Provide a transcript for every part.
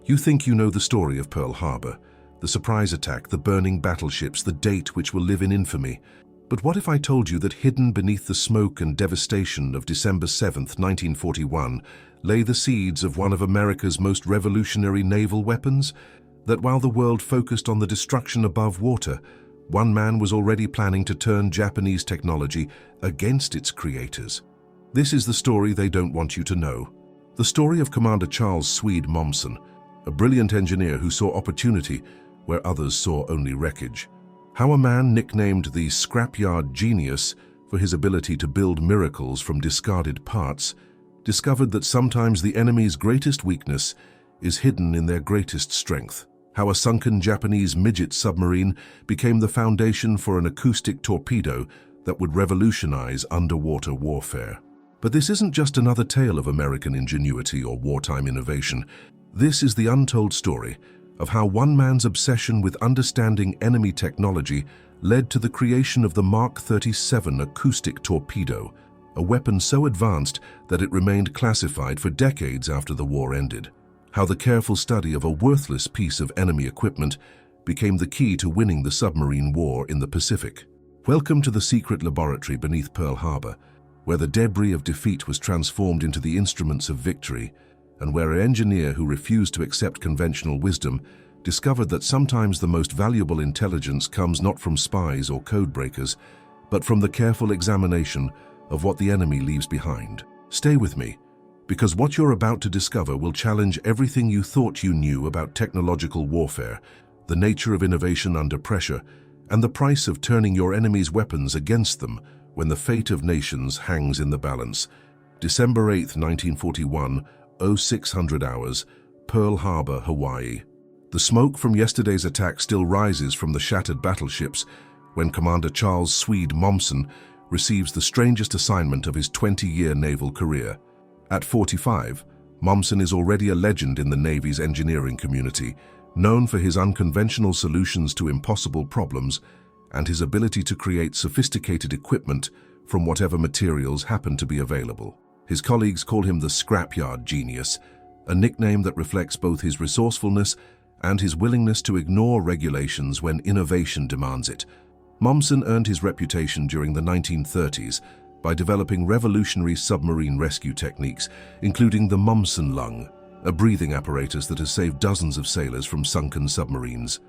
You think you know the story of Pearl Harbor, the surprise attack, the burning battleships, the date which will live in infamy. But what if I told you that hidden beneath the smoke and devastation of December 7th, 1941, lay the seeds of one of America's most revolutionary naval weapons? That while the world focused on the destruction above water, one man was already planning to turn Japanese technology against its creators. This is the story they don't want you to know. The story of Commander Charles Swede Mommsen, a brilliant engineer who saw opportunity where others saw only wreckage. How a man nicknamed the scrapyard genius for his ability to build miracles from discarded parts discovered that sometimes the enemy's greatest weakness is hidden in their greatest strength. How a sunken Japanese midget submarine became the foundation for an acoustic torpedo that would revolutionize underwater warfare. But this isn't just another tale of American ingenuity or wartime innovation. This is the untold story of how one man's obsession with understanding enemy technology led to the creation of the Mark 37 acoustic torpedo, a weapon so advanced that it remained classified for decades after the war ended. How the careful study of a worthless piece of enemy equipment became the key to winning the submarine war in the Pacific. Welcome to the secret laboratory beneath Pearl Harbor, where the debris of defeat was transformed into the instruments of victory, and where an engineer who refused to accept conventional wisdom discovered that sometimes the most valuable intelligence comes not from spies or code breakers, but from the careful examination of what the enemy leaves behind. Stay with me, because what you're about to discover will challenge everything you thought you knew about technological warfare, the nature of innovation under pressure, and the price of turning your enemy's weapons against them when the fate of nations hangs in the balance. December 8, 1941, 0600 hours, Pearl Harbor, Hawaii. The smoke from yesterday's attack still rises from the shattered battleships when Commander Charles Swede Mommsen receives the strangest assignment of his 20-year naval career. At 45, Mommsen is already a legend in the Navy's engineering community, known for his unconventional solutions to impossible problems and his ability to create sophisticated equipment from whatever materials happen to be available. His colleagues call him the scrapyard genius, a nickname that reflects both his resourcefulness and his willingness to ignore regulations when innovation demands it. Mommsen earned his reputation during the 1930s by developing revolutionary submarine rescue techniques, including the Mommsen lung, a breathing apparatus that has saved dozens of sailors from sunken submarines.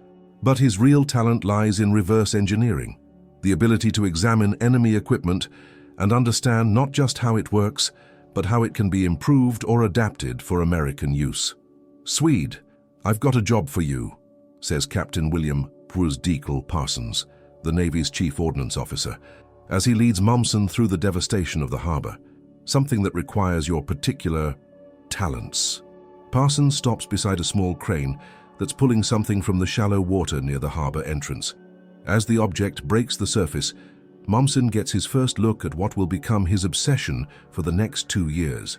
But his real talent lies in reverse engineering, the ability to examine enemy equipment and understand not just how it works, but how it can be improved or adapted for American use. "Swede, I've got a job for you," says Captain William Deacle Parsons, the Navy's chief ordnance officer, as he leads Mommsen through the devastation of the harbor, something that requires your particular talents. Parsons stops beside a small crane that's pulling something from the shallow water near the harbor entrance. As the object breaks the surface, Mommsen gets his first look at what will become his obsession for the next 2 years.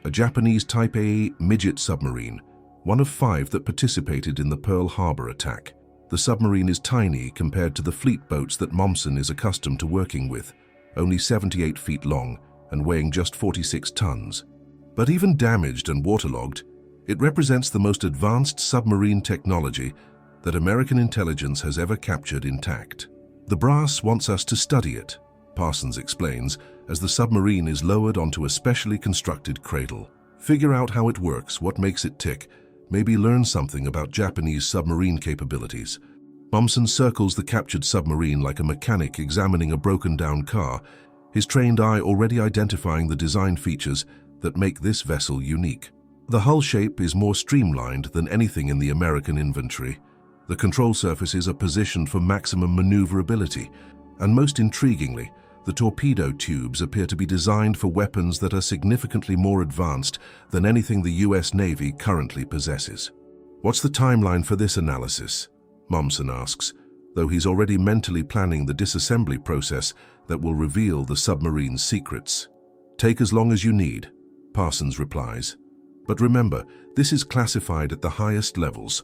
A Japanese Type A midget submarine, one of 5 that participated in the Pearl Harbor attack. The submarine is tiny compared to the fleet boats that Mommsen is accustomed to working with, only 78 feet long and weighing just 46 tons. But even damaged and waterlogged, it represents the most advanced submarine technology that American intelligence has ever captured intact. "The brass wants us to study it," Parsons explains, as the submarine is lowered onto a specially constructed cradle. "Figure out how it works, what makes it tick, maybe learn something about Japanese submarine capabilities." Mommsen circles the captured submarine like a mechanic examining a broken-down car, his trained eye already identifying the design features that make this vessel unique. The hull shape is more streamlined than anything in the American inventory. The control surfaces are positioned for maximum maneuverability, and most intriguingly, the torpedo tubes appear to be designed for weapons that are significantly more advanced than anything the US Navy currently possesses. "What's the timeline for this analysis?" Mommsen asks, though he's already mentally planning the disassembly process that will reveal the submarine's secrets. "Take as long as you need," Parsons replies. "But remember, this is classified at the highest levels.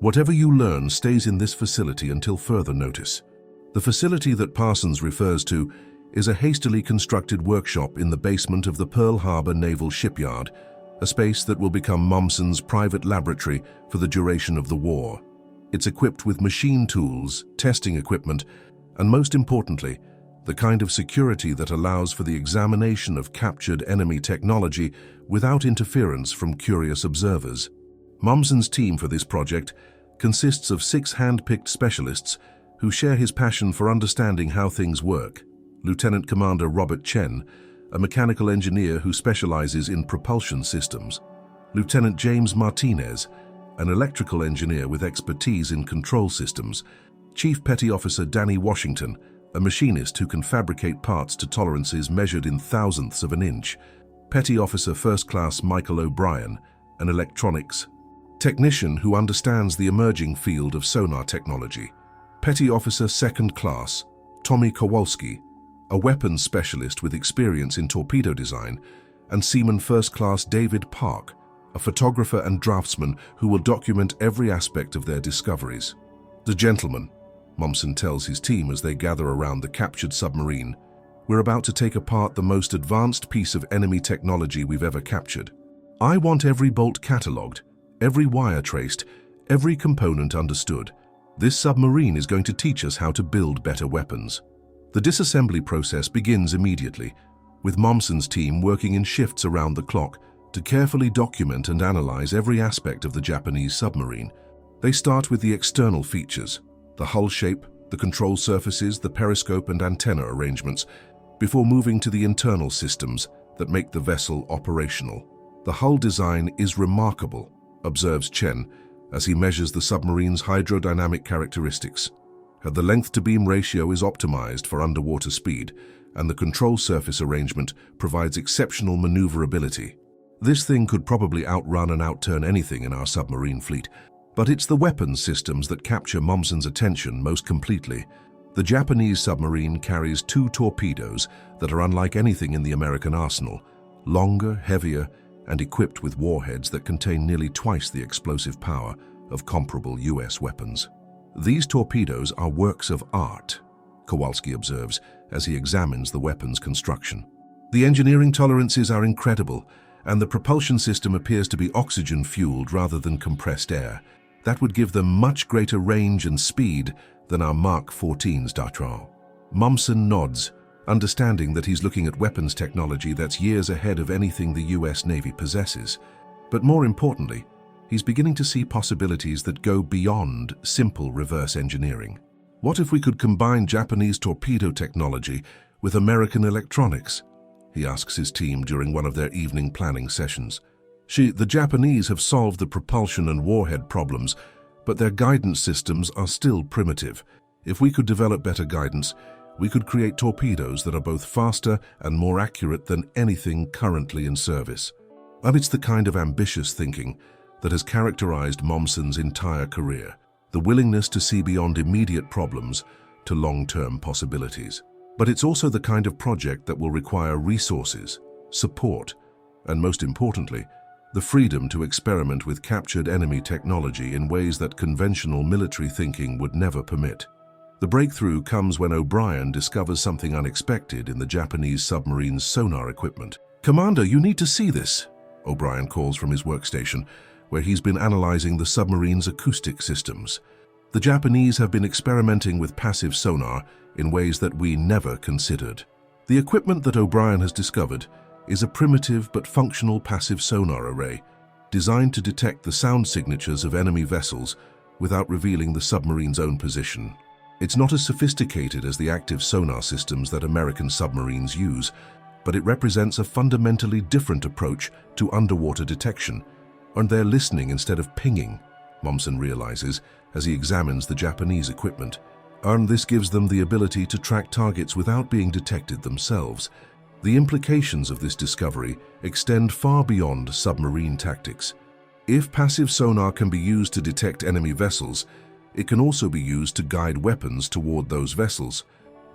Whatever you learn stays in this facility until further notice." The facility that Parsons refers to is a hastily constructed workshop in the basement of the Pearl Harbor Naval Shipyard, a space that will become Momsen's private laboratory for the duration of the war. It's equipped with machine tools, testing equipment, and most importantly, the kind of security that allows for the examination of captured enemy technology without interference from curious observers. Momsen's team for this project consists of 6 hand-picked specialists who share his passion for understanding how things work. Lieutenant Commander Robert Chen, a mechanical engineer who specializes in propulsion systems. Lieutenant James Martinez, an electrical engineer with expertise in control systems. Chief Petty Officer Danny Washington, a machinist who can fabricate parts to tolerances measured in thousandths of an inch. Petty Officer First Class Michael O'Brien, an electronics technician who understands the emerging field of sonar technology. Petty Officer Second Class Tommy Kowalski, a weapons specialist with experience in torpedo design, and Seaman First Class David Park, a photographer and draftsman who will document every aspect of their discoveries. "The gentlemen," Momsen tells his team as they gather around the captured submarine, "we're about to take apart the most advanced piece of enemy technology we've ever captured. I want every bolt catalogued, every wire traced, every component understood. This submarine is going to teach us how to build better weapons." The disassembly process begins immediately, with Momsen's team working in shifts around the clock to carefully document and analyze every aspect of the Japanese submarine. They start with the external features, the hull shape, the control surfaces, the periscope and antenna arrangements, before moving to the internal systems that make the vessel operational. "The hull design is remarkable," observes Chen as he measures the submarine's hydrodynamic characteristics. The length-to-beam ratio is optimized for underwater speed, and the control surface arrangement provides exceptional maneuverability. "This thing could probably outrun and outturn anything in our submarine fleet, but it's the weapons systems that capture Momsen's attention most completely. The Japanese submarine carries 2 torpedoes that are unlike anything in the American arsenal, longer, heavier, and equipped with warheads that contain nearly twice the explosive power of comparable US weapons. These torpedoes are works of art," Kowalski observes as he examines the weapon's construction. "The engineering tolerances are incredible, and the propulsion system appears to be oxygen-fueled rather than compressed air. That would give them much greater range and speed than our Mark 14s, D'Artron." Momsen nods, understanding that he's looking at weapons technology that's years ahead of anything the US Navy possesses. But more importantly, he's beginning to see possibilities that go beyond simple reverse engineering. "What if we could combine Japanese torpedo technology with American electronics?" he asks his team during one of their evening planning sessions. "The Japanese have solved the propulsion and warhead problems, but their guidance systems are still primitive. If we could develop better guidance, we could create torpedoes that are both faster and more accurate than anything currently in service." And it's the kind of ambitious thinking that has characterized Momsen's entire career, the willingness to see beyond immediate problems to long-term possibilities. But it's also the kind of project that will require resources, support, and most importantly, the freedom to experiment with captured enemy technology in ways that conventional military thinking would never permit. The breakthrough comes when O'Brien discovers something unexpected in the Japanese submarine's sonar equipment. "Commander, you need to see this," O'Brien calls from his workstation, where he's been analyzing the submarine's acoustic systems. "The Japanese have been experimenting with passive sonar in ways that we never considered." The equipment that O'Brien has discovered is a primitive but functional passive sonar array, designed to detect the sound signatures of enemy vessels without revealing the submarine's own position. It's not as sophisticated as the active sonar systems that American submarines use, but it represents a fundamentally different approach to underwater detection, and they're listening instead of pinging, Momsen realizes as he examines the Japanese equipment. And this gives them the ability to track targets without being detected themselves. The implications of this discovery extend far beyond submarine tactics. If passive sonar can be used to detect enemy vessels, it can also be used to guide weapons toward those vessels.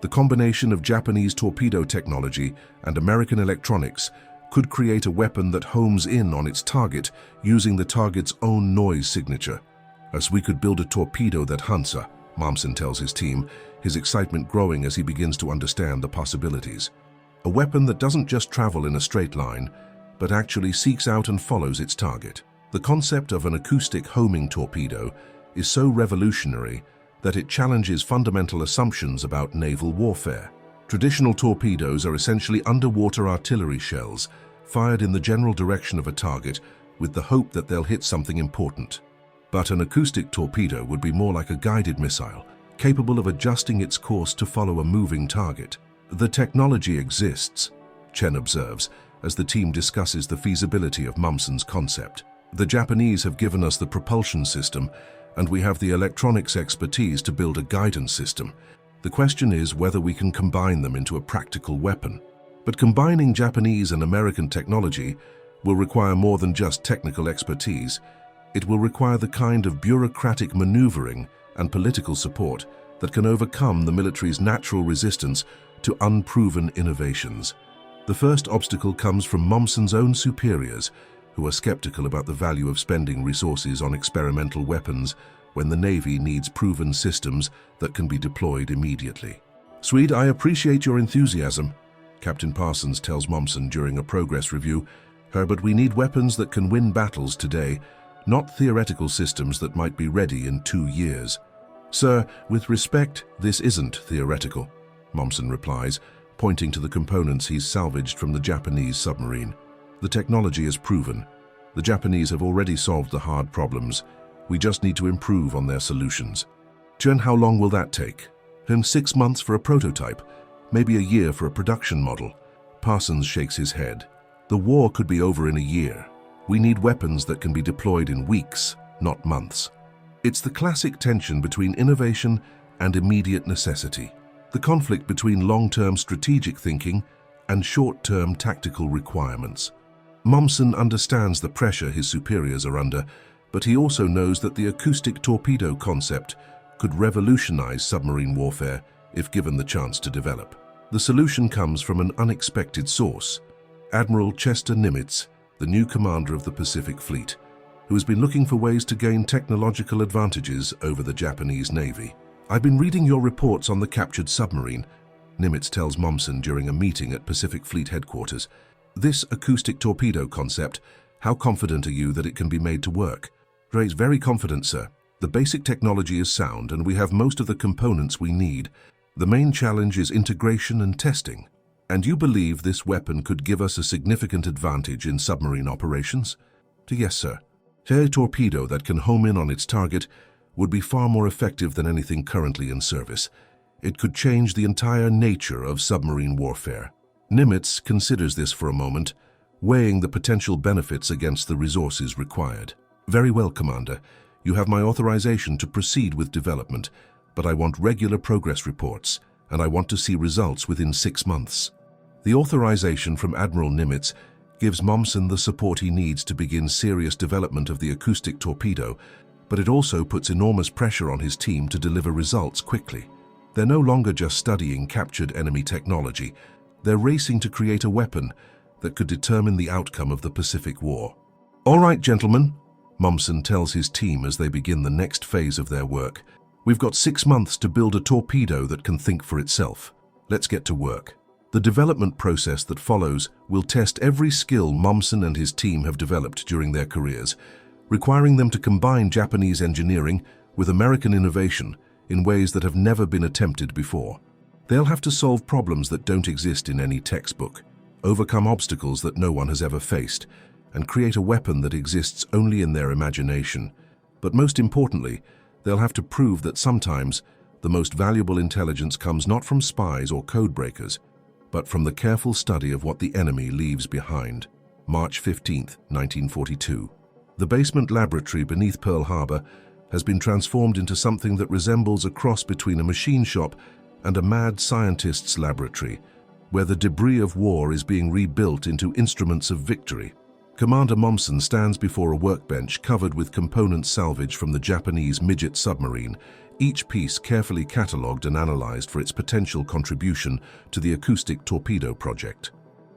The combination of Japanese torpedo technology and American electronics could create a weapon that homes in on its target using the target's own noise signature. "As we could build a torpedo that hunts her," Momsen tells his team, his excitement growing as he begins to understand the possibilities. "A weapon that doesn't just travel in a straight line, but actually seeks out and follows its target. The concept of an acoustic homing torpedo is so revolutionary that it challenges fundamental assumptions about naval warfare. Traditional torpedoes are essentially underwater artillery shells fired in the general direction of a target with the hope that they'll hit something important. But an acoustic torpedo would be more like a guided missile, capable of adjusting its course to follow a moving target. The technology exists, Chen observes, as the team discusses the feasibility of Mumsen's concept. The Japanese have given us the propulsion system, and we have the electronics expertise to build a guidance system. The question is whether we can combine them into a practical weapon. But combining Japanese and American technology will require more than just technical expertise. It will require the kind of bureaucratic maneuvering and political support that can overcome the military's natural resistance to unproven innovations. The first obstacle comes from Mumsen's own superiors, who are skeptical about the value of spending resources on experimental weapons when the Navy needs proven systems that can be deployed immediately. "Swede, I appreciate your enthusiasm," Captain Parsons tells Mumsen during a progress review. "But we need weapons that can win battles today, not theoretical systems that might be ready in 2 years." "Sir, with respect, this isn't theoretical," Mumsen replies, pointing to the components he's salvaged from the Japanese submarine. "The technology is proven. The Japanese have already solved the hard problems. We just need to improve on their solutions." "Chen, how long will that take?" 6 months for a prototype, maybe a year for a production model." Parsons shakes his head. "The war could be over in a year. We need weapons that can be deployed in weeks, not months." It's the classic tension between innovation and immediate necessity, the conflict between long-term strategic thinking and short-term tactical requirements. Mumsen understands the pressure his superiors are under, but he also knows that the acoustic torpedo concept could revolutionize submarine warfare if given the chance to develop. The solution comes from an unexpected source: Admiral Chester Nimitz, the new commander of the Pacific Fleet, who has been looking for ways to gain technological advantages over the Japanese Navy. "I've been reading your reports on the captured submarine," Nimitz tells Mumsen during a meeting at Pacific Fleet headquarters. "This acoustic torpedo concept, how confident are you that it can be made to work?" "Great, very confident, sir. The basic technology is sound and we have most of the components we need. The main challenge is integration and testing." "And you believe this weapon could give us a significant advantage in submarine operations?" "Yes, sir. A torpedo that can home in on its target would be far more effective than anything currently in service. It could change the entire nature of submarine warfare." Nimitz considers this for a moment, weighing the potential benefits against the resources required. "Very well, Commander. You have my authorization to proceed with development, but I want regular progress reports, and I want to see results within 6 months." The authorization from Admiral Nimitz gives Mumsen the support he needs to begin serious development of the acoustic torpedo, but it also puts enormous pressure on his team to deliver results quickly. They're no longer just studying captured enemy technology. They're racing to create a weapon that could determine the outcome of the Pacific War. "All right, gentlemen," Mumsen tells his team as they begin the next phase of their work. "We've got 6 months to build a torpedo that can think for itself. Let's get to work." The development process that follows will test every skill Mumsen and his team have developed during their careers, requiring them to combine Japanese engineering with American innovation in ways that have never been attempted before. They'll have to solve problems that don't exist in any textbook, overcome obstacles that no one has ever faced, and create a weapon that exists only in their imagination. But most importantly, they'll have to prove that sometimes the most valuable intelligence comes not from spies or codebreakers, but from the careful study of what the enemy leaves behind. March 15, 1942. The basement laboratory beneath Pearl Harbor has been transformed into something that resembles a cross between a machine shop and a mad scientist's laboratory, where the debris of war is being rebuilt into instruments of victory. Commander Mumsen stands before a workbench covered with components salvaged from the Japanese midget submarine, each piece carefully catalogued and analyzed for its potential contribution to the acoustic torpedo project.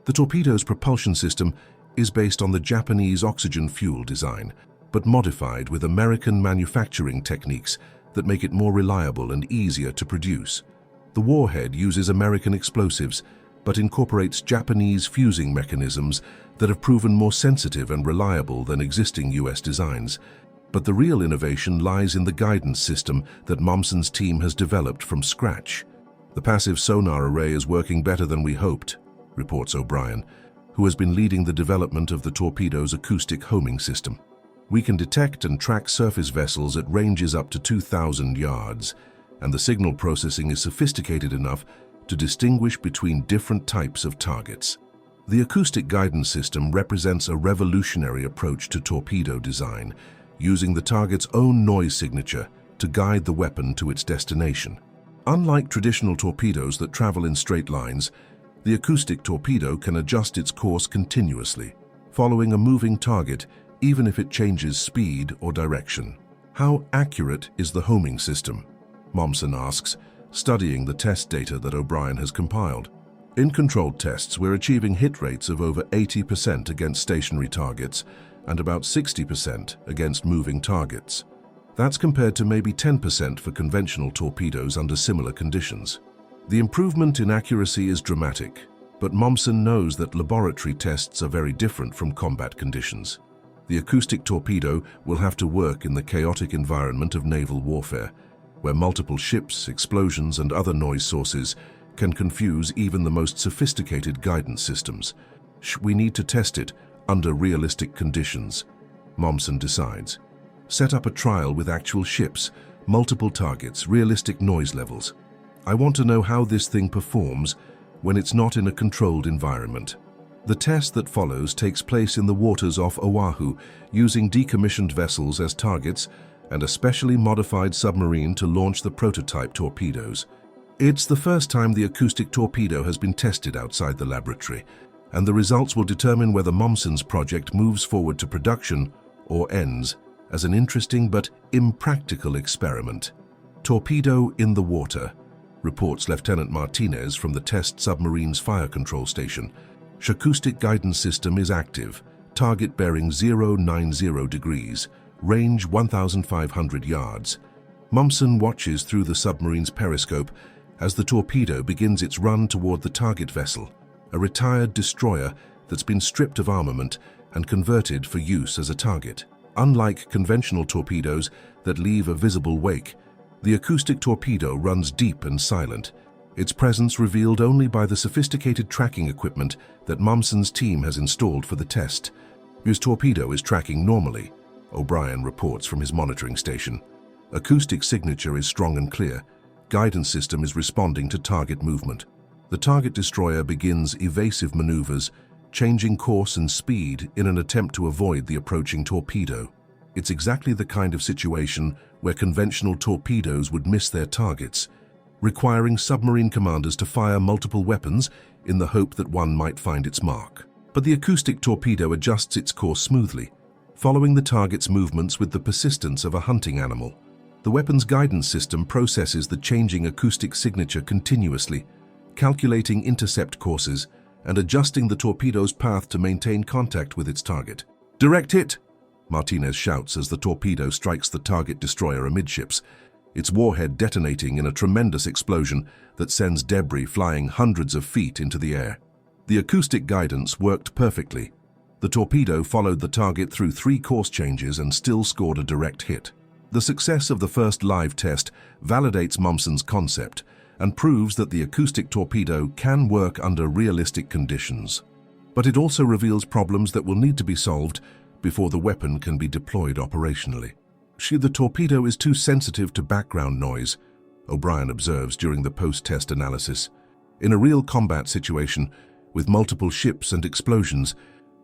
The torpedo's propulsion system is based on the Japanese oxygen fuel design, but modified with American manufacturing techniques that make it more reliable and easier to produce. The warhead uses American explosives, but incorporates Japanese fusing mechanisms that have proven more sensitive and reliable than existing US designs. But the real innovation lies in the guidance system that Mommsen's team has developed from scratch. The passive sonar array is working better than we hoped, reports O'Brien, who has been leading the development of the torpedo's acoustic homing system. We can detect and track surface vessels at ranges up to 2,000 yards, and the signal processing is sophisticated enough to distinguish between different types of targets. The acoustic guidance system represents a revolutionary approach to torpedo design, using the target's own noise signature to guide the weapon to its destination. Unlike traditional torpedoes that travel in straight lines, the acoustic torpedo can adjust its course continuously, following a moving target even if it changes speed or direction. How accurate is the homing system? Mommsen asks, studying the test data that O'Brien has compiled. In controlled tests, we're achieving hit rates of over 80% against stationary targets and about 60% against moving targets. That's compared to maybe 10% for conventional torpedoes under similar conditions. The improvement in accuracy is dramatic, but Mommsen knows that laboratory tests are very different from combat conditions. The acoustic torpedo will have to work in the chaotic environment of naval warfare, where multiple ships, explosions, and other noise sources can confuse even the most sophisticated guidance systems. We need to test it under realistic conditions, Mommsen decides. Set up a trial with actual ships, multiple targets, realistic noise levels. I want to know how this thing performs when it's not in a controlled environment. The test that follows takes place in the waters off Oahu, using decommissioned vessels as targets and a specially modified submarine to launch the prototype torpedoes. It's the first time the acoustic torpedo has been tested outside the laboratory, and the results will determine whether Mommsen's project moves forward to production or ends as an interesting but impractical experiment. Torpedo in the water, reports Lieutenant Martinez from the test submarine's fire control station. Acoustic guidance system is active, target bearing 090 degrees, range 1,500 yards. Mommsen watches through the submarine's periscope as the torpedo begins its run toward the target vessel, a retired destroyer that's been stripped of armament and converted for use as a target. Unlike conventional torpedoes that leave a visible wake, the acoustic torpedo runs deep and silent, its presence revealed only by the sophisticated tracking equipment that Mommsen's team has installed for the test. His torpedo is tracking normally, O'Brien reports from his monitoring station. Acoustic signature is strong and clear. Guidance system is responding to target movement. The target destroyer begins evasive maneuvers, changing course and speed in an attempt to avoid the approaching torpedo. It's exactly the kind of situation where conventional torpedoes would miss their targets, requiring submarine commanders to fire multiple weapons in the hope that one might find its mark. But the acoustic torpedo adjusts its course smoothly, following the target's movements with the persistence of a hunting animal. The weapon's guidance system processes the changing acoustic signature continuously, calculating intercept courses and adjusting the torpedo's path to maintain contact with its target. "Direct hit!" Martinez shouts as the torpedo strikes the target destroyer amidships, its warhead detonating in a tremendous explosion that sends debris flying hundreds of feet into the air. The acoustic guidance worked perfectly. The torpedo followed the target through 3 course changes and still scored a direct hit. The success of the first live test validates Mommsen's concept and proves that the acoustic torpedo can work under realistic conditions. But it also reveals problems that will need to be solved before the weapon can be deployed operationally. The torpedo is too sensitive to background noise, O'Brien observes during the post-test analysis. In a real combat situation, with multiple ships and explosions,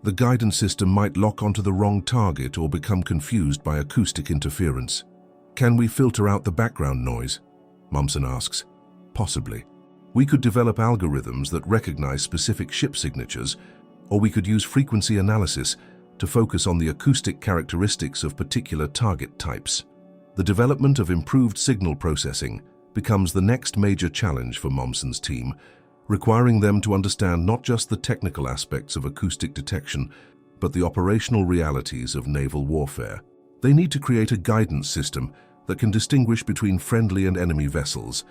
the guidance system might lock onto the wrong target or become confused by acoustic interference. Can we filter out the background noise? Mommsen asks. Possibly. We could develop algorithms that recognize specific ship signatures, or we could use frequency analysis to focus on the acoustic characteristics of particular target types. The development of improved signal processing becomes the next major challenge for Mommsen's team, requiring them to understand not just the technical aspects of acoustic detection, but the operational realities of naval warfare. They need to create a guidance system that can distinguish between friendly and enemy vessels,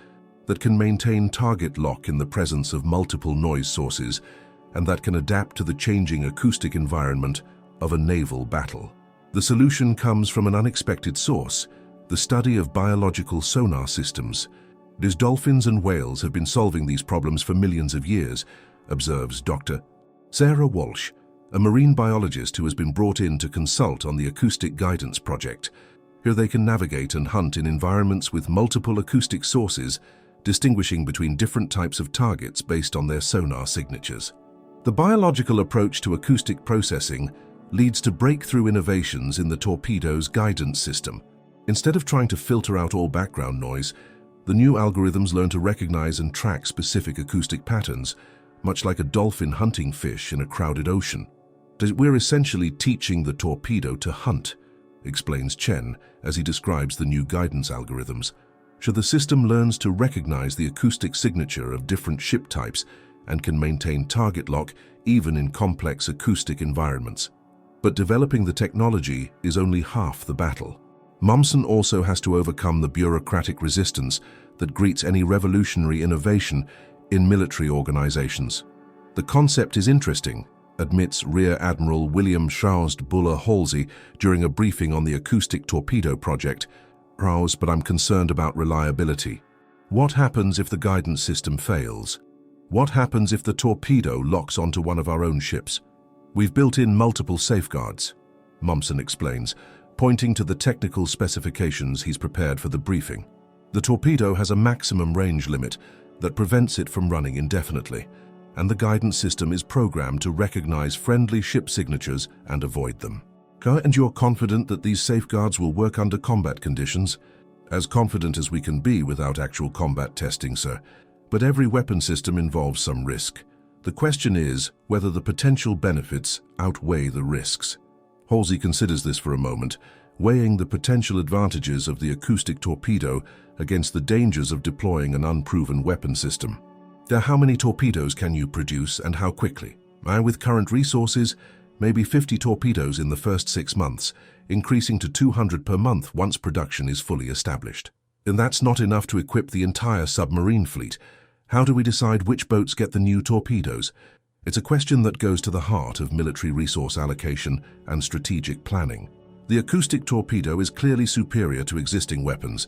that can maintain target lock in the presence of multiple noise sources, and that can adapt to the changing acoustic environment of a naval battle. The solution comes from an unexpected source, the study of biological sonar systems. It is dolphins and whales have been solving these problems for millions of years, observes Dr. Sarah Walsh, a marine biologist who has been brought in to consult on the Acoustic Guidance Project. Here they can navigate and hunt in environments with multiple acoustic sources, distinguishing between different types of targets based on their sonar signatures. The biological approach to acoustic processing leads to breakthrough innovations in the torpedo's guidance system. Instead of trying to filter out all background noise, the new algorithms learn to recognize and track specific acoustic patterns, much like a dolphin hunting fish in a crowded ocean. We're essentially teaching the torpedo to hunt, explains Chen as he describes the new guidance algorithms. The system learns to recognize the acoustic signature of different ship types and can maintain target lock even in complex acoustic environments. But developing the technology is only half the battle. Mumsen also has to overcome the bureaucratic resistance that greets any revolutionary innovation in military organizations. The concept is interesting, admits Rear Admiral William Shroused Buller Halsey during a briefing on the acoustic torpedo project. But I'm concerned about reliability. What happens if the guidance system fails? What happens if the torpedo locks onto one of our own ships? We've built in multiple safeguards, Mumsen explains, pointing to the technical specifications he's prepared for the briefing. The torpedo has a maximum range limit that prevents it from running indefinitely, and the guidance system is programmed to recognize friendly ship signatures and avoid them. And you're confident that these safeguards will work under combat conditions? As confident as we can be without actual combat testing, sir. But every weapon system involves some risk. The question is whether the potential benefits outweigh the risks. Halsey considers this for a moment, weighing the potential advantages of the acoustic torpedo against the dangers of deploying an unproven weapon system. How many torpedoes can you produce and how quickly? With current resources, maybe 50 torpedoes in the first 6 months, increasing to 200 per month once production is fully established. And that's not enough to equip the entire submarine fleet. How do we decide which boats get the new torpedoes? It's a question that goes to the heart of military resource allocation and strategic planning. The acoustic torpedo is clearly superior to existing weapons,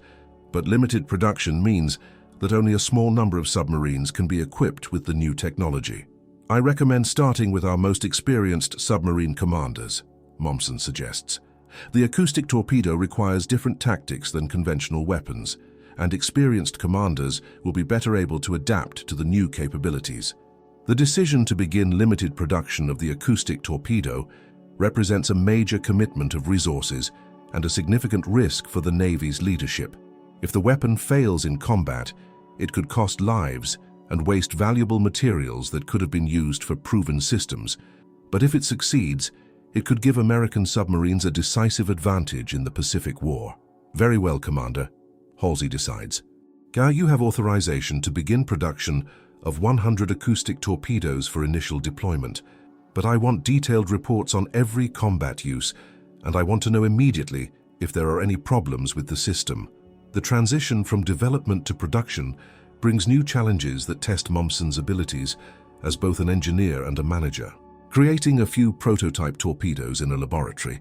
but limited production means that only a small number of submarines can be equipped with the new technology. I recommend starting with our most experienced submarine commanders, Mumsen suggests. The acoustic torpedo requires different tactics than conventional weapons, and experienced commanders will be better able to adapt to the new capabilities. The decision to begin limited production of the acoustic torpedo represents a major commitment of resources and a significant risk for the Navy's leadership. If the weapon fails in combat, it could cost lives and waste valuable materials that could have been used for proven systems. But if it succeeds, it could give American submarines a decisive advantage in the Pacific War. Very well, Commander, Halsey decides. You have authorization to begin production of 100 acoustic torpedoes for initial deployment, but I want detailed reports on every combat use, and I want to know immediately if there are any problems with the system. The transition from development to production brings new challenges that test Mumsen's abilities as both an engineer and a manager. Creating a few prototype torpedoes in a laboratory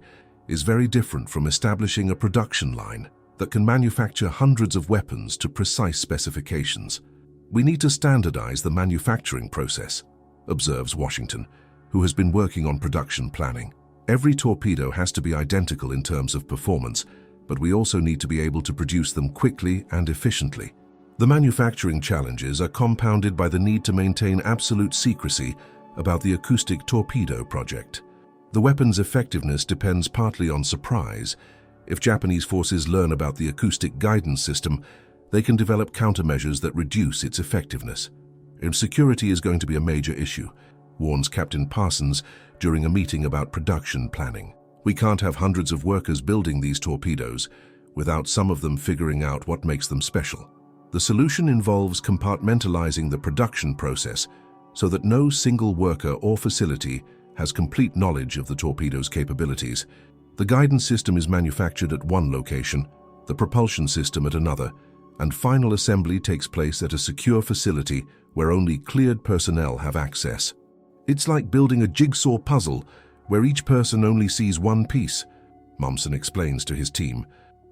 is very different from establishing a production line that can manufacture hundreds of weapons to precise specifications. We need to standardize the manufacturing process, observes Washington, who has been working on production planning. Every torpedo has to be identical in terms of performance, but we also need to be able to produce them quickly and efficiently. The manufacturing challenges are compounded by the need to maintain absolute secrecy about the acoustic torpedo project. The weapon's effectiveness depends partly on surprise. If Japanese forces learn about the acoustic guidance system, they can develop countermeasures that reduce its effectiveness. Security is going to be a major issue, warns Captain Parsons during a meeting about production planning. We can't have hundreds of workers building these torpedoes without some of them figuring out what makes them special. The solution involves compartmentalizing the production process so that no single worker or facility has complete knowledge of the torpedo's capabilities. The guidance system is manufactured at one location, the propulsion system at another, and final assembly takes place at a secure facility where only cleared personnel have access. It's like building a jigsaw puzzle where each person only sees one piece, Mommsen explains to his team.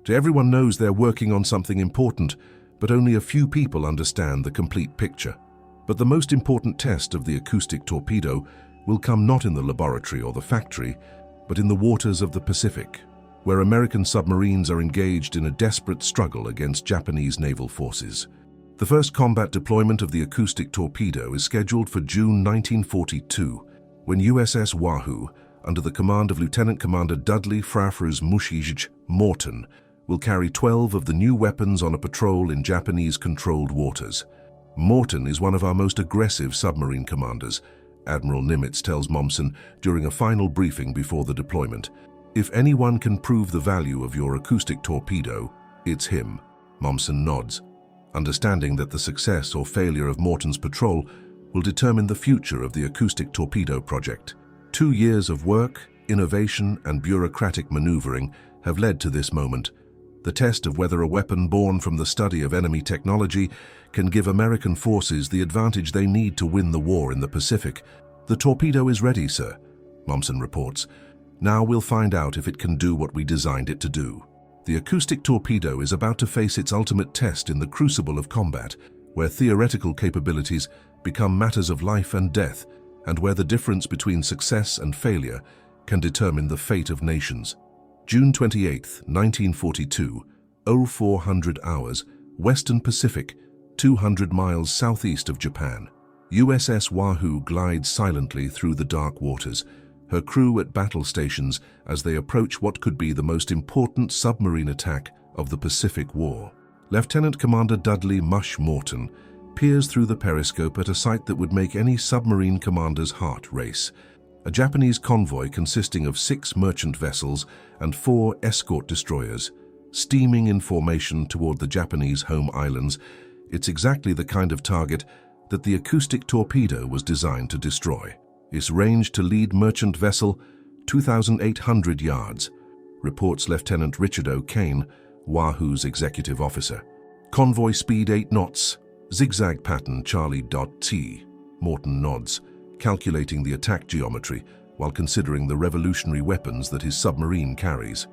Everyone knows they're working on something important, but only a few people understand the complete picture. But the most important test of the acoustic torpedo will come not in the laboratory or the factory, but in the waters of the Pacific, where American submarines are engaged in a desperate struggle against Japanese naval forces. The first combat deployment of the acoustic torpedo is scheduled for June 1942, when USS Wahoo, under the command of Lieutenant Commander Dudley Frafrus Mushij Morton, will carry 12 of the new weapons on a patrol in Japanese-controlled waters. Morton is one of our most aggressive submarine commanders, Admiral Nimitz tells Mommsen during a final briefing before the deployment. If anyone can prove the value of your acoustic torpedo, it's him. Mommsen nods, understanding that the success or failure of Morton's patrol will determine the future of the acoustic torpedo project. 2 years of work, innovation, and bureaucratic maneuvering have led to this moment. The test of whether a weapon born from the study of enemy technology can give American forces the advantage they need to win the war in the Pacific. The torpedo is ready, sir, Mommsen reports. Now we'll find out if it can do what we designed it to do. The acoustic torpedo is about to face its ultimate test in the crucible of combat, where theoretical capabilities become matters of life and death, and where the difference between success and failure can determine the fate of nations. June 28, 1942, 0400 hours, Western Pacific, 200 miles southeast of Japan. USS Wahoo glides silently through the dark waters, her crew at battle stations as they approach what could be the most important submarine attack of the Pacific War. Lieutenant Commander Dudley "Mush" Morton peers through the periscope at a sight that would make any submarine commander's heart race. A Japanese convoy consisting of 6 merchant vessels and 4 escort destroyers, steaming in formation toward the Japanese home islands. It's exactly the kind of target that the acoustic torpedo was designed to destroy. Its range to lead merchant vessel, 2,800 yards, reports Lieutenant Richard O'Kane, Wahoo's executive officer. Convoy speed 8 knots, zigzag pattern Charlie.T. Morton nods, calculating the attack geometry while considering the revolutionary weapons that his submarine carries.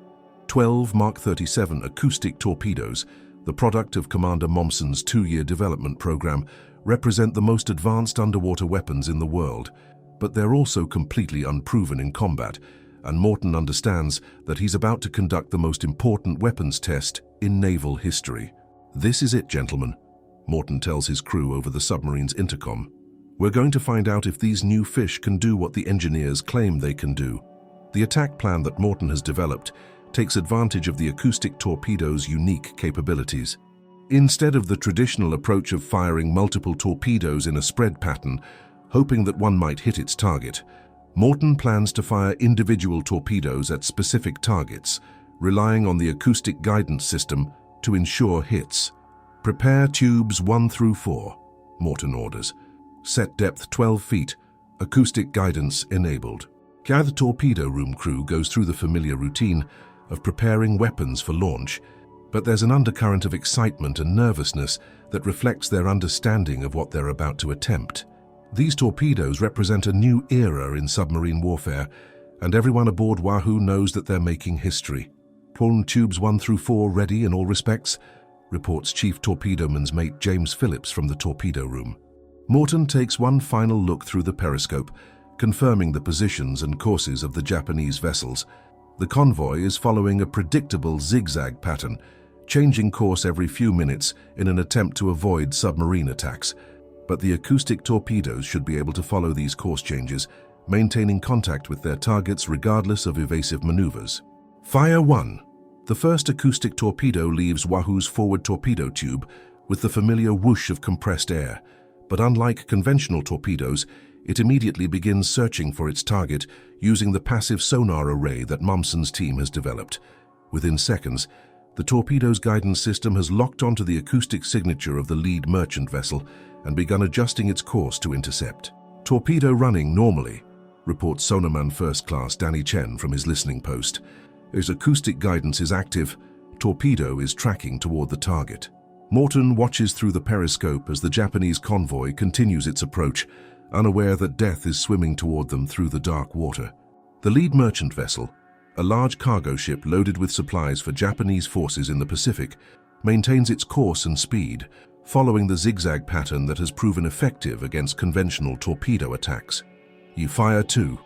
12 Mark 37 acoustic torpedoes, the product of Commander Mommsen's 2-year development program, represent the most advanced underwater weapons in the world, but they're also completely unproven in combat, and Morton understands that he's about to conduct the most important weapons test in naval history. "This is it, gentlemen," Morton tells his crew over the submarine's intercom. "We're going to find out if these new fish can do what the engineers claim they can do." The attack plan that Morton has developed takes advantage of the acoustic torpedo's unique capabilities. Instead of the traditional approach of firing multiple torpedoes in a spread pattern, hoping that one might hit its target, Morton plans to fire individual torpedoes at specific targets, relying on the acoustic guidance system to ensure hits. "Prepare tubes 1 through 4, Morton orders. "Set depth 12 feet, acoustic guidance enabled." The torpedo room crew goes through the familiar routine of preparing weapons for launch, but there's an undercurrent of excitement and nervousness that reflects their understanding of what they're about to attempt. These torpedoes represent a new era in submarine warfare, and everyone aboard Wahoo knows that they're making history. "Pull tubes 1 through 4 ready in all respects," reports Chief Torpedoman's mate James Phillips from the torpedo room. Morton takes one final look through the periscope, confirming the positions and courses of the Japanese vessels. The convoy is following a predictable zigzag pattern, changing course every few minutes in an attempt to avoid submarine attacks. But the acoustic torpedoes should be able to follow these course changes, maintaining contact with their targets regardless of evasive maneuvers. Fire 1. The first acoustic torpedo leaves Wahoo's forward torpedo tube with the familiar whoosh of compressed air, but unlike conventional torpedoes, it immediately begins searching for its target using the passive sonar array that Mommsen's team has developed. Within seconds, the torpedo's guidance system has locked onto the acoustic signature of the lead merchant vessel and begun adjusting its course to intercept. "Torpedo running normally," reports Sonarman First Class Danny Chen from his listening post. As acoustic guidance is active, torpedo is tracking toward the target. Morton watches through the periscope as the Japanese convoy continues its approach, unaware that death is swimming toward them through the dark water. The lead merchant vessel, a large cargo ship loaded with supplies for Japanese forces in the Pacific, maintains its course and speed, following the zigzag pattern that has proven effective against conventional torpedo attacks. You fire two.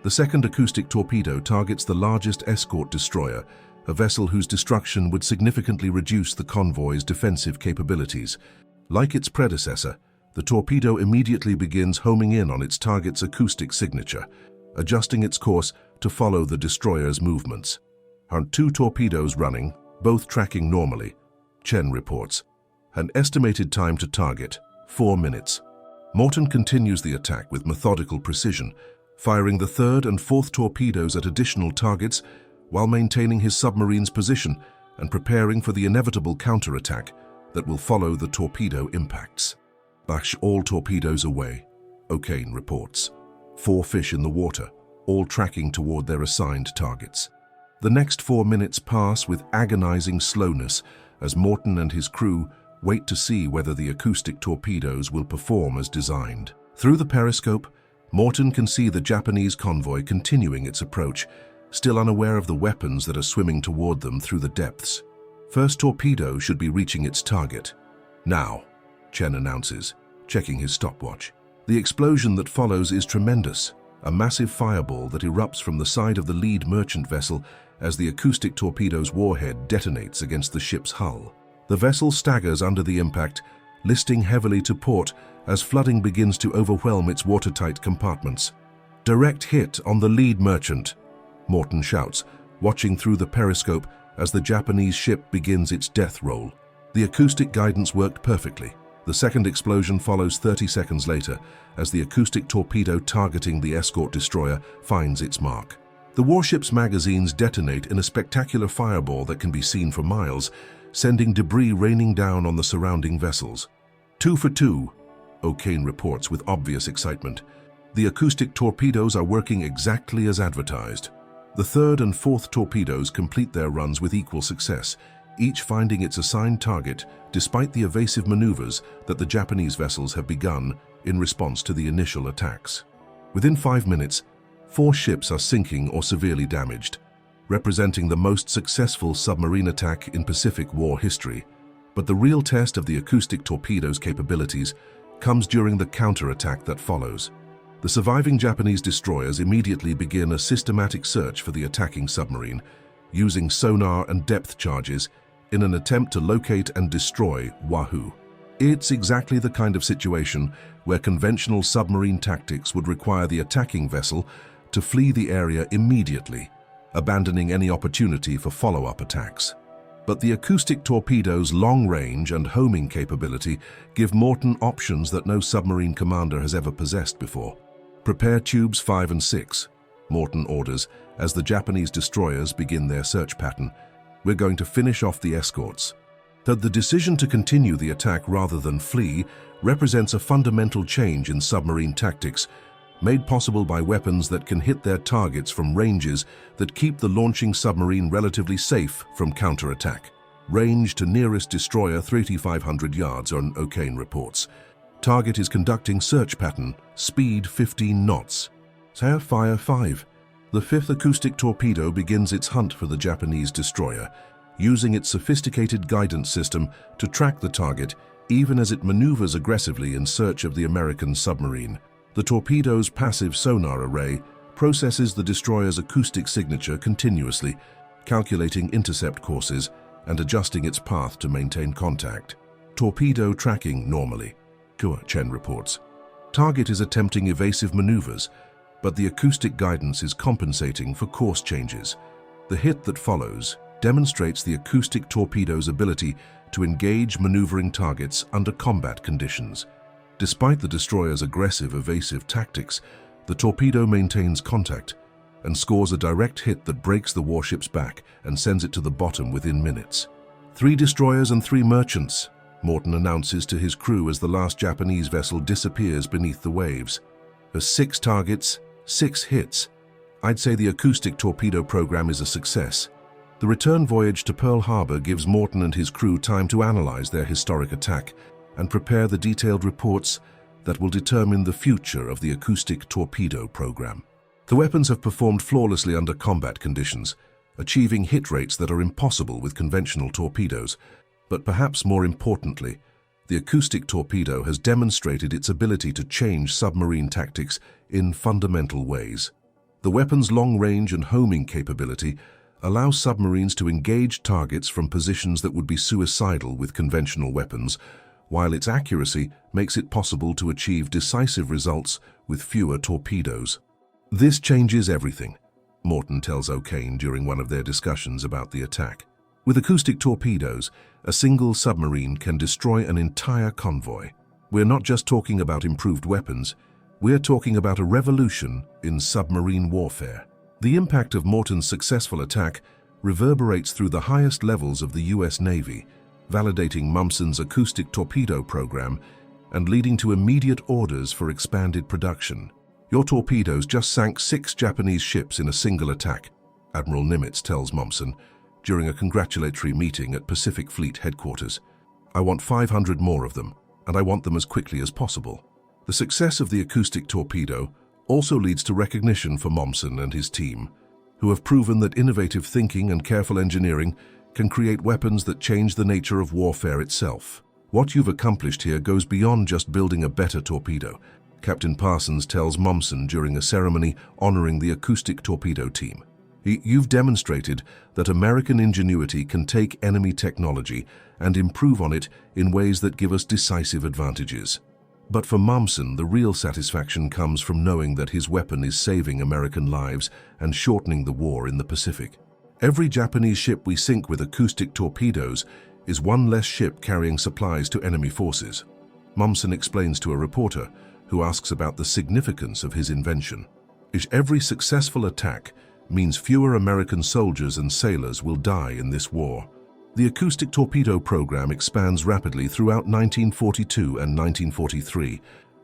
The second acoustic torpedo targets the largest escort destroyer, a vessel whose destruction would significantly reduce the convoy's defensive capabilities. Like its predecessor, the torpedo immediately begins homing in on its target's acoustic signature, adjusting its course to follow the destroyer's movements. Two torpedoes running, both tracking normally, Chen reports. An estimated time to target, 4 minutes. Morton continues the attack with methodical precision, firing the third and fourth torpedoes at additional targets while maintaining his submarine's position and preparing for the inevitable counterattack that will follow the torpedo impacts. Bash all torpedoes away, O'Kane reports. 4 fish in the water, all tracking toward their assigned targets. The next 4 minutes pass with agonizing slowness as Morton and his crew wait to see whether the acoustic torpedoes will perform as designed. Through the periscope, Morton can see the Japanese convoy continuing its approach, still unaware of the weapons that are swimming toward them through the depths. First torpedo should be reaching its target. Now, Chen announces, checking his stopwatch. The explosion that follows is tremendous, a massive fireball that erupts from the side of the lead merchant vessel as the acoustic torpedo's warhead detonates against the ship's hull. The vessel staggers under the impact, listing heavily to port as flooding begins to overwhelm its watertight compartments. Direct hit on the lead merchant, Morton shouts, watching through the periscope as the Japanese ship begins its death roll. The acoustic guidance worked perfectly. The second explosion follows 30 seconds later as the acoustic torpedo targeting the escort destroyer finds its mark. The warship's magazines detonate in a spectacular fireball that can be seen for miles, sending debris raining down on the surrounding vessels. 2 for 2, O'Kane reports with obvious excitement. The acoustic torpedoes are working exactly as advertised. The third and fourth torpedoes complete their runs with equal success, each finding its assigned target despite the evasive maneuvers that the Japanese vessels have begun in response to the initial attacks. Within 5 minutes, 4 ships are sinking or severely damaged, representing the most successful submarine attack in Pacific War history. But the real test of the acoustic torpedo's capabilities comes during the counterattack that follows. The surviving Japanese destroyers immediately begin a systematic search for the attacking submarine, using sonar and depth charges in an attempt to locate and destroy Wahoo. It's exactly the kind of situation where conventional submarine tactics would require the attacking vessel to flee the area immediately, abandoning any opportunity for follow-up attacks. But the acoustic torpedo's long range and homing capability give Morton options that no submarine commander has ever possessed before. Prepare tubes 5 and 6, Morton orders, as the Japanese destroyers begin their search pattern. We're going to finish off the escorts. That the decision to continue the attack rather than flee represents a fundamental change in submarine tactics, made possible by weapons that can hit their targets from ranges that keep the launching submarine relatively safe from counterattack. Range to nearest destroyer 3,500 yards, O'Kane reports. Target is conducting search pattern, speed 15 knots. Fire 5. The fifth acoustic torpedo begins its hunt for the Japanese destroyer, using its sophisticated guidance system to track the target even as it maneuvers aggressively in search of the American submarine. The torpedo's passive sonar array processes the destroyer's acoustic signature continuously, calculating intercept courses and adjusting its path to maintain contact. Torpedo tracking normally, Chen reports. Target is attempting evasive maneuvers, but the acoustic guidance is compensating for course changes. The hit that follows demonstrates the acoustic torpedo's ability to engage maneuvering targets under combat conditions. Despite the destroyer's aggressive evasive tactics, the torpedo maintains contact and scores a direct hit that breaks the warship's back and sends it to the bottom within minutes. 3 destroyers and 3 merchants, Morton announces to his crew as the last Japanese vessel disappears beneath the waves. 6 targets, 6 hits. I'd say the acoustic torpedo program is a success. The return voyage to Pearl Harbor gives Morton and his crew time to analyze their historic attack and prepare the detailed reports that will determine the future of the acoustic torpedo program. The weapons have performed flawlessly under combat conditions, achieving hit rates that are impossible with conventional torpedoes. But perhaps more importantly, the acoustic torpedo has demonstrated its ability to change submarine tactics in fundamental ways. The weapon's long-range and homing capability allows submarines to engage targets from positions that would be suicidal with conventional weapons, while its accuracy makes it possible to achieve decisive results with fewer torpedoes. This changes everything, Morton tells O'Kane during one of their discussions about the attack. With acoustic torpedoes, a single submarine can destroy an entire convoy. We're not just talking about improved weapons, we're talking about a revolution in submarine warfare. The impact of Morton's successful attack reverberates through the highest levels of the US Navy, validating Mumsen's acoustic torpedo program and leading to immediate orders for expanded production. "Your torpedoes just sank 6 Japanese ships in a single attack," Admiral Nimitz tells Mommsen during a congratulatory meeting at Pacific Fleet headquarters. "I want 500 more of them, and I want them as quickly as possible." The success of the acoustic torpedo also leads to recognition for Mommsen and his team, who have proven that innovative thinking and careful engineering can create weapons that change the nature of warfare itself. "What you've accomplished here goes beyond just building a better torpedo," Captain Parsons tells Mommsen during a ceremony honoring the acoustic torpedo team. "You've demonstrated that American ingenuity can take enemy technology and improve on it in ways that give us decisive advantages." But for Mommsen, the real satisfaction comes from knowing that his weapon is saving American lives and shortening the war in the Pacific. "Every Japanese ship we sink with acoustic torpedoes is one less ship carrying supplies to enemy forces," Mommsen explains to a reporter who asks about the significance of his invention. "Every successful attack means fewer American soldiers and sailors will die in this war." The acoustic torpedo program expands rapidly throughout 1942 and 1943,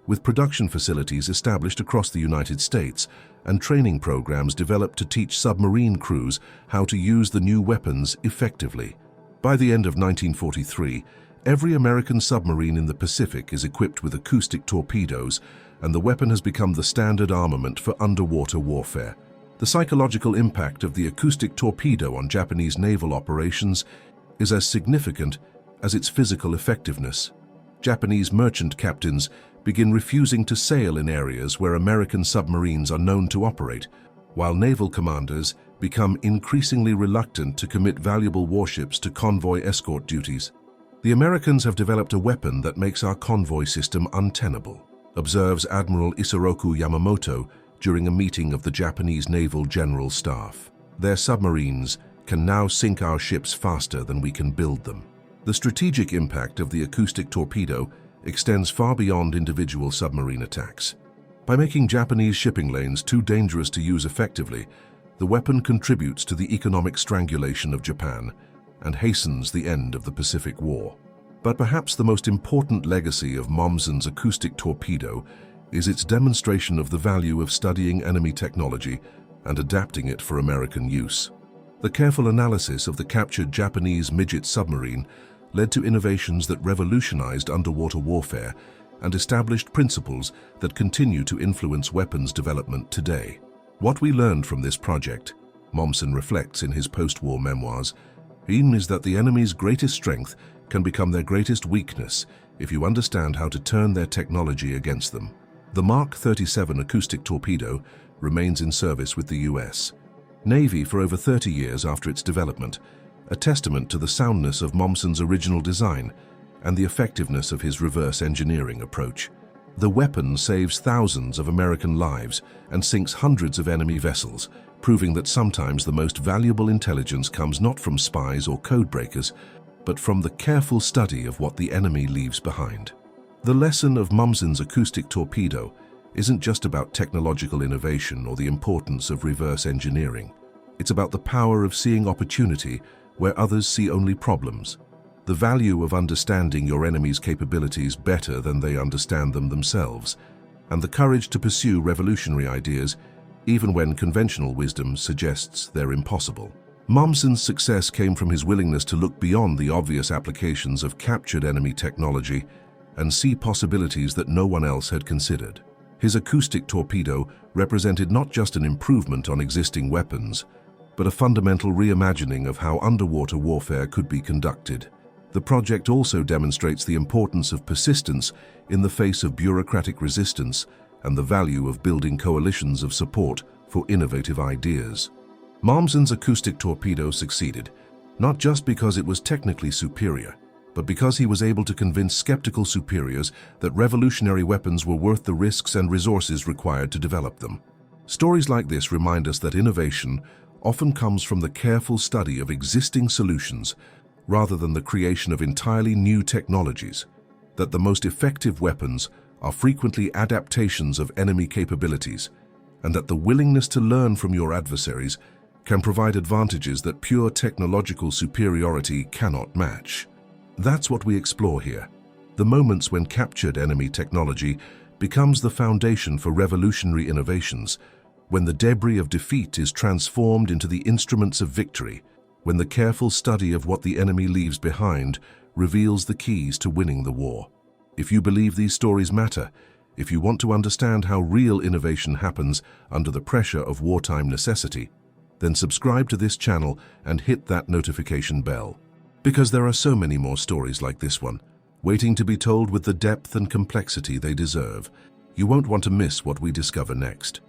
with production facilities established across the United States and training programs developed to teach submarine crews how to use the new weapons effectively. By the end of 1943, every American submarine in the Pacific is equipped with acoustic torpedoes, and the weapon has become the standard armament for underwater warfare. The psychological impact of the acoustic torpedo on Japanese naval operations is as significant as its physical effectiveness. Japanese merchant captains begin refusing to sail in areas where American submarines are known to operate, while naval commanders become increasingly reluctant to commit valuable warships to convoy escort duties. "The Americans have developed a weapon that makes our convoy system untenable," observes Admiral Isoroku Yamamoto during a meeting of the Japanese Naval General Staff. "Their submarines can now sink our ships faster than we can build them." The strategic impact of the acoustic torpedo extends far beyond individual submarine attacks. By making Japanese shipping lanes too dangerous to use effectively, the weapon contributes to the economic strangulation of Japan and hastens the end of the Pacific War. But perhaps the most important legacy of Mommsen's acoustic torpedo is its demonstration of the value of studying enemy technology and adapting it for American use. The careful analysis of the captured Japanese midget submarine led to innovations that revolutionized underwater warfare and established principles that continue to influence weapons development today. What we learned from this project, Mommsen reflects in his post-war memoirs, is that the enemy's greatest strength can become their greatest weakness if you understand how to turn their technology against them. The Mark 37 acoustic torpedo remains in service with the US Navy for over 30 years after its development, a testament to the soundness of Mommsen's original design and the effectiveness of his reverse engineering approach. The weapon saves thousands of American lives and sinks hundreds of enemy vessels, proving that sometimes the most valuable intelligence comes not from spies or codebreakers, but from the careful study of what the enemy leaves behind. The lesson of Mommsen's acoustic torpedo isn't just about technological innovation or the importance of reverse engineering. It's about the power of seeing opportunity where others see only problems, the value of understanding your enemy's capabilities better than they understand them themselves, and the courage to pursue revolutionary ideas even when conventional wisdom suggests they're impossible. Mommsen's success came from his willingness to look beyond the obvious applications of captured enemy technology and see possibilities that no one else had considered. His acoustic torpedo represented not just an improvement on existing weapons, but a fundamental reimagining of how underwater warfare could be conducted. The project also demonstrates the importance of persistence in the face of bureaucratic resistance and the value of building coalitions of support for innovative ideas. Mommsen's acoustic torpedo succeeded, not just because it was technically superior, but because he was able to convince skeptical superiors that revolutionary weapons were worth the risks and resources required to develop them. Stories like this remind us that innovation often comes from the careful study of existing solutions rather than the creation of entirely new technologies, that the most effective weapons are frequently adaptations of enemy capabilities, and that the willingness to learn from your adversaries can provide advantages that pure technological superiority cannot match. That's what we explore here, the moments when captured enemy technology becomes the foundation for revolutionary innovations, when the debris of defeat is transformed into the instruments of victory, when the careful study of what the enemy leaves behind reveals the keys to winning the war. If you believe these stories matter, if you want to understand how real innovation happens under the pressure of wartime necessity, then subscribe to this channel and hit that notification bell. Because there are so many more stories like this one, waiting to be told with the depth and complexity they deserve. You won't want to miss what we discover next.